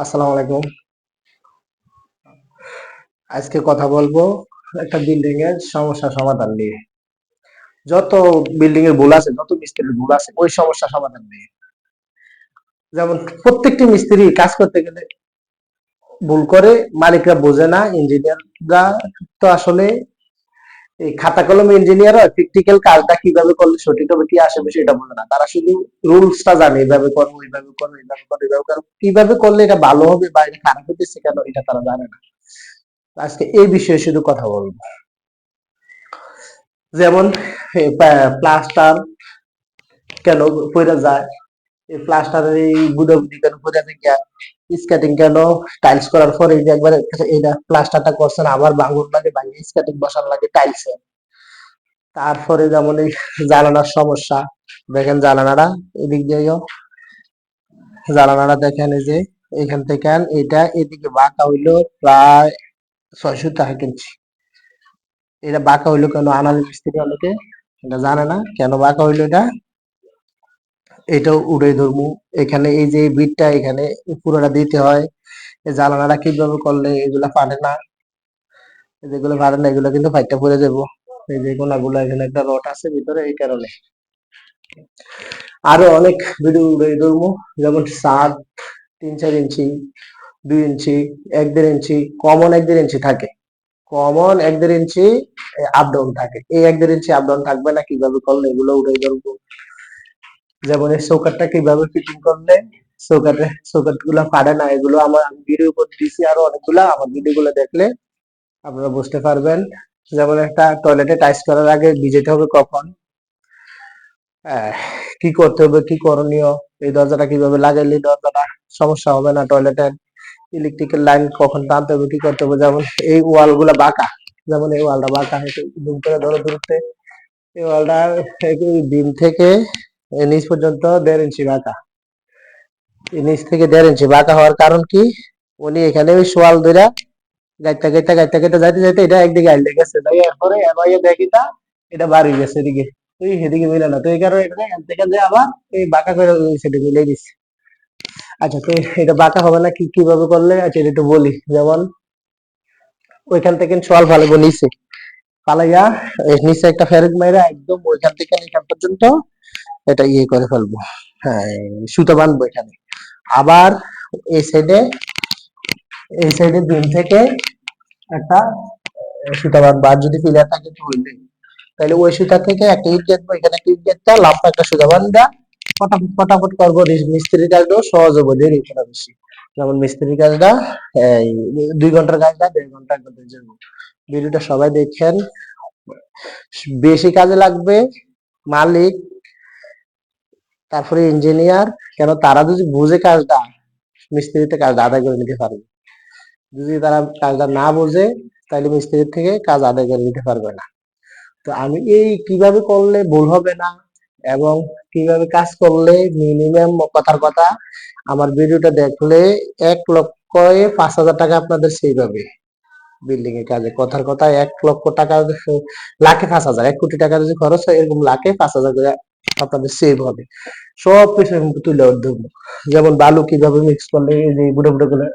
আসসালামু আলাইকুম। আজকে কথা বলবো একটা বিল্ডিং এর সমস্যা সমাধান নিয়ে। যত বিল্ডিং এর ভুল আছে, যত মিস্ত্রির ভুল আছে, ওই সমস্যা সমাধান নিয়ে। যেমন প্রত্যেকটি মিস্ত্রি কাজ করতে গেলে ভুল করে, মালিকরা বোঝে না, ইঞ্জিনিয়াররা তো আসলে এই খাতা কলমে ইঞ্জিনিয়ার হয়, প্র্যাকটিক্যাল কাজটা কিভাবে করলে সঠিক হবে, কি আসবে সেটা বোঝে না। তারা শুধু রুলসটা জানে, এইভাবে করবো, এইভাবে করবো, এইভাবে করবো, এইভাবে করবো, কিভাবে করলে এটা ভালো হবে বা এটা খারাপ হতেছে কেন, এটা তারা জানে না। আজকে এই বিষয়ে শুধু কথা বলবো। যেমন প্লাস্টার কেন পড়ে যায়, এই প্লাস্টারের এই বুদাবুদি কেন পড়ে থাকে, স্কেটিং কেন টাইলস করার পরে এই যে একবারে এটা প্লাস্টারটা করছেন আবার ভাঙন লাগে, ভাঙে স্কেটিং বসার লাগে টাইলসে। তারপরে যেমন এই জানালার সমস্যা, দেখেন জানালাটা এদিক দিয়ে জানালাটা দেখেন, এই যে এখান থেকে এটা এদিকে বাঁকা হইলো প্রায় 600 টাকা কিনছি। এটা বাঁকা হইলো কেন, আনালি মিস্ত্রি অনেকে এটা জানে না কেন বাঁকা হইলো এটা, এটাও উড়ে ধরবো। এখানে এই যে বিটটা এখানে পুরোটা দিতে হয়, এই জ্বালানাটা কিভাবে করলে এগুলা পারে না, যেগুলো পারে না এগুলো কিন্তু ফাইটটা পড়ে যাবো। এই যে কোনাগুলো এখানে একটা রড আছে ভিতরে, এই কারণে আরো অনেক ভিডিও উড়ে ধরবো। যেমন 7, 3, 4 ইঞ্চি, 2 ইঞ্চি, 1, 1.5 ইঞ্চি, কমন 1, 1.5 ইঞ্চি থাকে, কমন 1, 1.5 ইঞ্চি আপ ডাউন থাকে। এই 1, 1.5 ইঞ্চি আপ ডাউন থাকবে না, কিভাবে করলে এগুলো উড়ে ধরবো। যেমন এই চৌকাঠটা কিভাবে ফিটিং করলে চৌকাঠ গুলা পারে না, এগুলো আমার ভিডিও করে দিছি আরো অনেকগুলা, আমার ভিডিও গুলো দেখলে আপনারা বুঝতে পারবেন। যেমন একটা টয়লেটে টাইলস করার আগে ভিজাতে হবে কখন, আহ, কি করতে হবে, কি করণীয়, এই দরজাটা কিভাবে লাগাইলে দরজাটা সমস্যা হবে না, টয়লেটের ইলেকট্রিক্যাল লাইন কখন টানতে হবে, কি করতে হবে। যেমন এই ওয়াল গুলা বাঁকা, যেমন এই ওয়ালটা বাঁকা, জুম করে ধরো দূরত্বে, এই ওয়ালটা দিন থেকে নিচ পর্যন্ত 1.5 ইঞ্চি বাঁকা। নিচ থেকে 1.5 ইঞ্চি বাঁকা হওয়ার কারণ কি, উনি এখানে ওই সোয়াল ধরে গাইতে গাইতে গাইতে গাইতে যাইতে যাইতে এটা একদিকে আইলে গেছে, তাই এরপরে এবার দেখি তা এটা বাড়ি গেছে এদিকে, তুই সেদিকে মিলে না, তো এই কারণে এটা এখান থেকে যে আবার এই বাঁকা করে সেটা মিলে দিচ্ছে। আচ্ছা, তো এটা বাঁকা হবে না কিভাবে করলে, আচ্ছা এটা একটু বলি। যেমন ওইখান থেকে সোয়াল ফালাবো নিচে, ফালাইয়া নিচে একটা ফেরেক মাইরা একদম ওইখান থেকে এখান পর্যন্ত এটা ইয়ে করে ফেলবো। হ্যাঁ, সুতো বাঁধবো এখানে। আবার এই সাইডে, এই সাইডে দিন থেকে একটা সুতা বাঁধবো, আর যদি পিলার থাকে তো হইলে, তাহলে ওই সুতা থেকে একটা ইট গাঁথবো, এখানে একটা ইট গাঁথতে লম্বা একটা সুতা বান্ধা ফটাফট ফটাফট করবো। মিস্ত্রির কাজটাও সহজ হবো, দেরি করা বেশি। যেমন মিস্ত্রির কাজটা এই 2 ঘন্টার কাজটা 1.5 ঘন্টার মধ্যে হয়ে যাবে। ভিডিওটা সবাই দেখেন, বেশি কাজে লাগবে মালিক, তারপরে ইঞ্জিনিয়ার, কেন তারা যদি বুঝে কাজটা, মিস্ত্রিতে কাজটা আদায় করে নিতে পারবে। যদি তারা কাজটা না বোঝে, তাহলে মিস্ত্রির থেকে কাজ আদায় করে নিতে পারবে না। তো আমি এই কিভাবে করলে ভুল হবে না এবং কিভাবে কাজ করলে মিনিমাম, কথার কথা, আমার ভিডিওটা দেখলে 1,05,000 টাকা আপনাদের সেভ হবে বিল্ডিং এর কাজে। কথার কথা 1,00,000 টাকা, লাখে 5,000, 1 কোটি টাকা যদি খরচ হয়, এরকম লাখে 5,000 করে আপনাদের সেভ হবে। সব কিছু তুলে ধরবো। যেমন বালু কিভাবে মিক্স করলে এই যে বুড়ো বুড়ো গুলো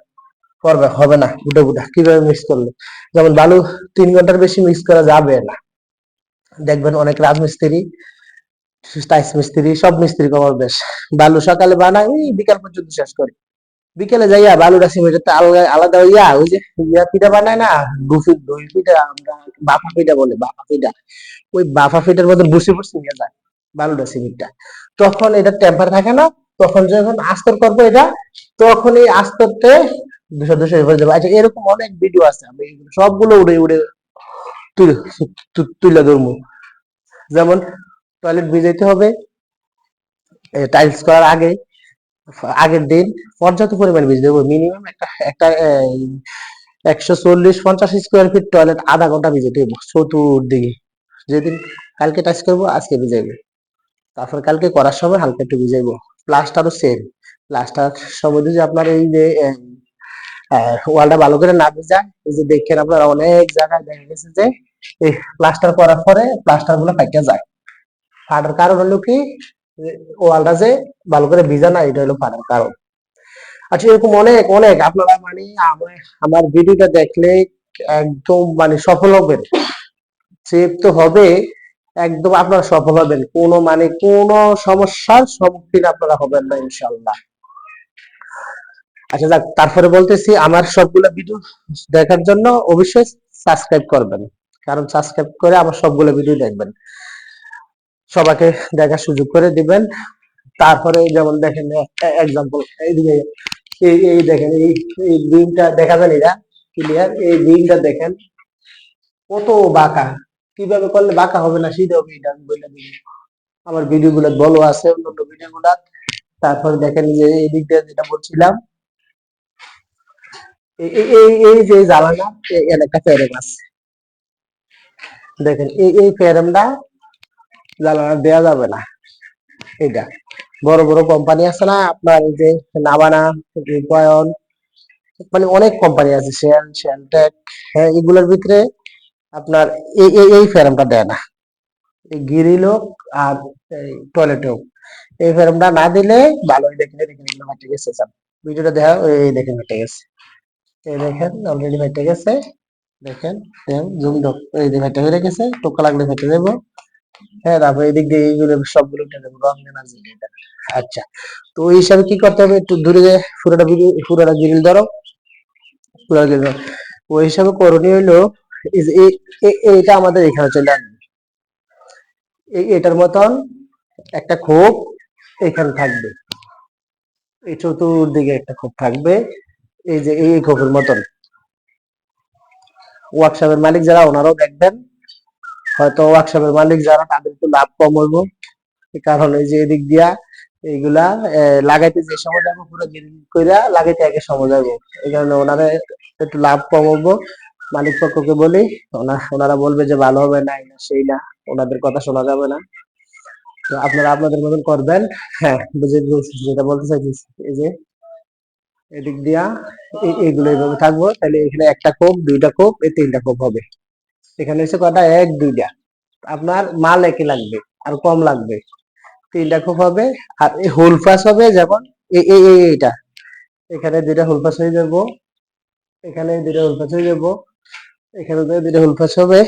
করবে হবে না, বুড়ো বুড়া কিভাবে মিক্স করলে, যেমন বালু 3 ঘন্টার বেশি মিক্স করা যাবে না। দেখবেন অনেক রাজমিস্ত্রি, টাইলস মিস্ত্রি, সব মিস্ত্রি কমার বেশ বালু সকালে বানায়, ওই বিকাল পর্যন্ত শেষ করে, বিকেলে যাইয়া বালুটা সিমেন্টের আলাদা আলাদা হইয়া ওই যে ইয়া পিঠা বানায় না, দই পিঠা, আমরা বাফা পিঠা বলে, বাফা পিঠা, ওই বাফা পিঠার মধ্যে বসে বসে নিয়ে যায় বালুটা সিমেন্টটা। তখন এটা টেম্পার থাকে না, তখন যখন আস্তর করবো এটা, তখন এই আস্তরতে 200 200 হয়ে যাবে। আচ্ছা, এরকম অনেক ভিডিও আছে, আমি সবগুলো উড়ে উড়ে তুলে তুলে ধরবো। যেমন টয়লেট ভিজাইতে হবে টাইলস করার আগে, আগের দিন পর্যাপ্ত পরিমাণ বীজ দেবো, মিনিমাম একটা একটা 140-50 স্কোয়ার ফিট টয়লেট আধা ঘন্টা ভিজে দেবো চতুর্দিকে। যেদিন কালকে টাচ করবো আজকে ভিজাইবো, তারপর কালকে করার সময় হালকা একটু ভিজাইবো। প্লাস্টারও সেম, প্লাস্টার সময় যদি আপনার এই যে ওয়ালটা ভালো করে না ভিজা, এই যে দেখেন আপনারা অনেক জায়গায় দেখা গেছে যে এই প্লাস্টার করার পরে প্লাস্টার গুলো ফাইটা যায়। ফাটার কারণ হলো কি, ওয়ালটা যে ভালো করে ভিজা না, এটা হলো ফাটার কারণ। আচ্ছা, এরকম অনেক অনেক আপনারা মানে আমার ভিডিওটা দেখলে একদম মানে সফল হবেন, সেভ তো হবে, একদম আপনারা সফল হবেন, কোনো মানে কোনো সমস্যার সম্মুখীন আপনারা হবেন না ইনশাল্লাহ। আচ্ছা যাক, তারপরে বলতেছি আমার সবগুলো ভিডিও দেখার জন্য অবশ্যই সাবস্ক্রাইব করবেন, কারণ সাবস্ক্রাইব করে আমার সবগুলো ভিডিও দেখবেন, সবাইকে দেখার সুযোগ করে দিবেন। তারপরে যেমন দেখেন এক্সাম্পল, এইদিকে এই দেখেন এই বিমটা দেখা যায় এটা ক্লিয়ার, এই বিমটা দেখেন কত বাঁকা, কিভাবে করলে বাঁকা হবে না সেটা হবে, এটা আমি বলে দিই। আমার ভিডিও গুলো বলো আছে, অন্যান্য ভিডিও গুলা। তারপরে দেখেন যে এই দিক দিয়ে যেটা বলছিলাম, এই যে জ্বালানা, এর একটা ফ্রেম আছে, দেখেন এই ফ্রেমটা জ্বালানা দেওয়া যাবে না। এটা বড় বড় কোম্পানি আছে না আপনার, এই যে নাভানা, রূপায়ণ, মানে অনেক কোম্পানি আছে, শেলটেক, হ্যাঁ এগুলোর ভিতরে আপনার এই ফ্রেমটা দেয় না, এই গ্রিল হোক আর টয়লেট হোক, এই ফ্রেমটা না দিলে ভালোই দেখেন, দেখেন এগুলো ফাটে গেছে সব, ভিডিওটা দেখা, এই দেখেন ফাটে গেছে, এই দেখেন অলরেডি ফাটে গেছে, দেখেন জুম ডক, এই যে ফাটে হয়ে গেছে, টোকা লাগলে ফেটে যাবো। হ্যাঁ, তারপর এদিক দিয়ে এইগুলো সবগুলো উঠে দেবো, রং দেনা জিনিস। আচ্ছা, তো ওই হিসাবে কি করতে হবে, একটু দূরে যে পুরোটা ভিডিও, পুরোটা গ্রিল ধরো, পুরোটা গ্রিল ধরো, ওই হিসাবে করণীয় হইলো এই যে এইটা আমাদের এখানে চলে আসবে, এটার মতন একটা খোপ এখানে থাকবে, এই চতুর্দিকে একটা খোপ থাকবে, এই যে এই খোপের মতন। ওয়ার্কশপের মালিক যারা ওনারাও দেখবেন, হয়তো ওয়ার্কশপের মালিক যারা তাদের একটু লাভ কম হইব, কারণ এই যে এদিক দিয়া এইগুলা লাগাইতে যে সময় যাবো, পুরো গ্রিল কইরা লাগাইতে আগে সময় যাবো, এই কারণে ওনারা একটু লাভ কম হবো। মালিক পক্ষকে বলি, ওনারা বলবে যে ভালো হবে না, এই না সেই না, ওনাদের কথা শোনা যাবে না। তো আপনারা আপনাদের মতন করবেন। হ্যাঁ, যেটা বলতে চাইছি, এই যে এদিক দিয়া এইগুলো এইভাবে থাকবো, তাহলে এখানে একটা কোপ, দুইটা কোপ, এই তিনটা কোপ হবে। এখানে হচ্ছে কটা, এক দুইটা, আপনার মাল একই লাগবে আর কম লাগবে, তিনটা কোপ হবে। আর এই হোল পাস হবে, যেমন এইটা, এখানে দুইটা হোল পাস হয়ে যাবো, এখানে দুইটা হোল পাস হয়ে যাবো, এখানে দুইটা হোল পাস হবে,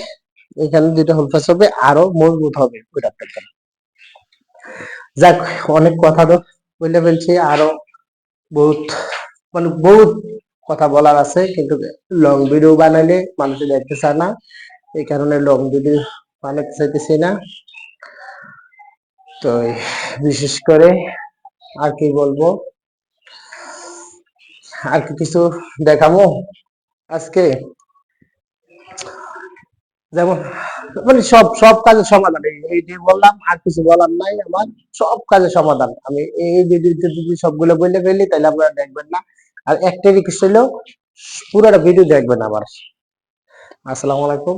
এখানে দুইটা হোল পাস হবে, আরো মজবুত হবে ওইটার থেকে। যাক, অনেক কথা তো বলে ফেলছি, আরো বহুত মানে বহুত কথা বলার আছে, কিন্তু লং ভিডিও বানাইলে মানুষে দেখতে চায় না, এই কারণে লং ভিডিও বানাতে চাইতেছি না। তো বিশেষ করে আর কি বলবো, আর কি কিছু দেখাবো আজকে, যেমন মানে সব সব কাজের সমাধান, এই যে বললাম, আর কিছু বলার নাই আমার, সব কাজের সমাধান আমি এই ভিডিওতে যদি সবগুলো বলে ফেলি তাহলে আপনারা দেখবেন না। আর একটা রিকোয়েস্ট হলো, পুরোটা ভিডিও দেখবেন আমার। আসসালামু আলাইকুম।